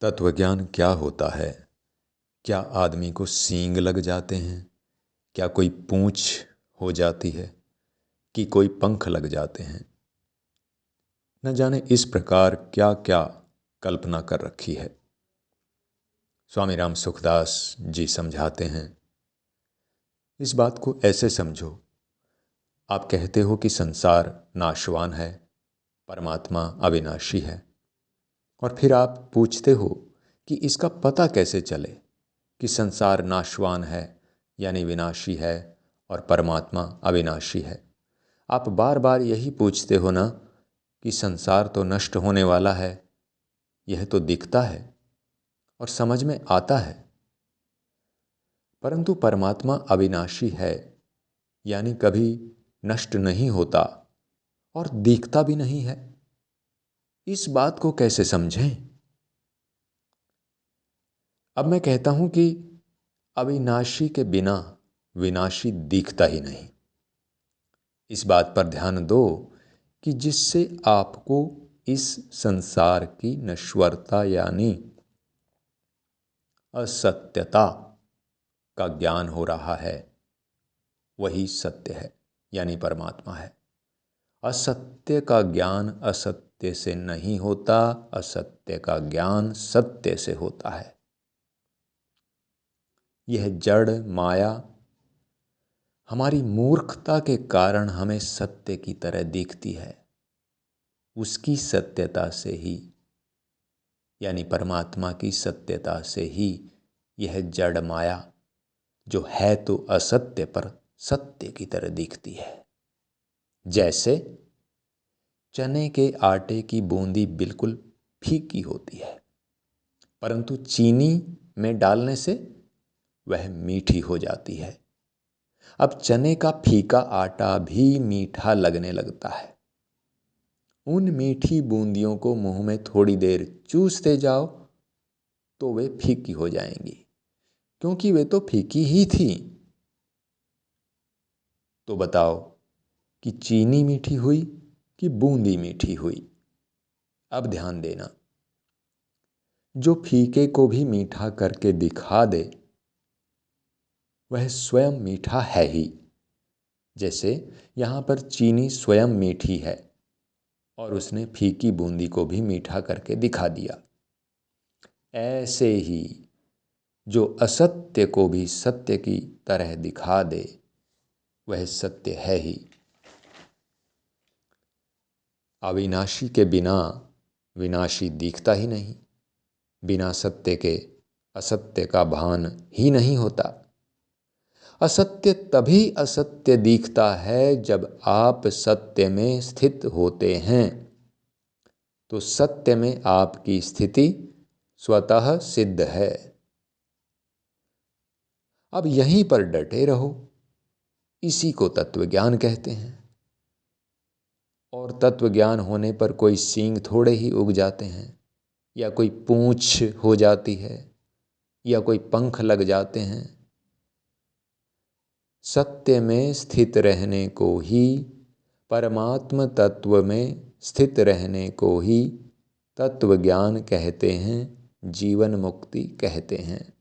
तत्वज्ञान क्या होता है? क्या आदमी को सींग लग जाते हैं? क्या कोई पूंछ हो जाती है कि कोई पंख लग जाते हैं? न जाने इस प्रकार क्या क्या कल्पना कर रखी है। स्वामी राम सुखदास जी समझाते हैं, इस बात को ऐसे समझो। आप कहते हो कि संसार नाशवान है, परमात्मा अविनाशी है, और फिर आप पूछते हो कि इसका पता कैसे चले कि संसार नाशवान है यानी विनाशी है और परमात्मा अविनाशी है। आप बार बार यही पूछते हो ना कि संसार तो नष्ट होने वाला है, यह तो दिखता है और समझ में आता है, परंतु परमात्मा अविनाशी है यानी कभी नष्ट नहीं होता और दिखता भी नहीं है। इस बात को कैसे समझें? अब मैं कहता हूं कि अविनाशी के बिना विनाशी दिखता ही नहीं। इस बात पर ध्यान दो कि जिससे आपको इस संसार की नश्वरता यानी असत्यता का ज्ञान हो रहा है, वही सत्य है यानी परमात्मा है। असत्य का ज्ञान असत्य से नहीं होता, असत्य का ज्ञान सत्य से होता है। यह जड़ माया हमारी मूर्खता के कारण हमें सत्य की तरह दिखती है। उसकी सत्यता से ही यानी परमात्मा की सत्यता से ही यह जड़ माया जो है तो असत्य पर सत्य की तरह दिखती है। जैसे चने के आटे की बूंदी बिल्कुल फीकी होती है, परंतु चीनी में डालने से वह मीठी हो जाती है। अब चने का फीका आटा भी मीठा लगने लगता है। उन मीठी बूंदियों को मुंह में थोड़ी देर चूसते जाओ तो वे फीकी हो जाएंगी, क्योंकि वे तो फीकी ही थी। तो बताओ कि चीनी मीठी हुई कि बूंदी मीठी हुई? अब ध्यान देना, जो फीके को भी मीठा करके दिखा दे वह स्वयं मीठा है ही। जैसे यहाँ पर चीनी स्वयं मीठी है और उसने फीकी बूंदी को भी मीठा करके दिखा दिया। ऐसे ही जो असत्य को भी सत्य की तरह दिखा दे वह सत्य है ही। अविनाशी के बिना विनाशी दिखता ही नहीं, बिना सत्य के असत्य का भान ही नहीं होता। असत्य तभी असत्य दिखता है जब आप सत्य में स्थित होते हैं। तो सत्य में आपकी स्थिति स्वतः सिद्ध है। अब यहीं पर डटे रहो, इसी को तत्वज्ञान कहते हैं। और तत्वज्ञान होने पर कोई सींग थोड़े ही उग जाते हैं, या कोई पूंछ हो जाती है, या कोई पंख लग जाते हैं। सत्य में स्थित रहने को ही, परमात्म तत्व में स्थित रहने को ही तत्वज्ञान कहते हैं, जीवन मुक्ति कहते हैं।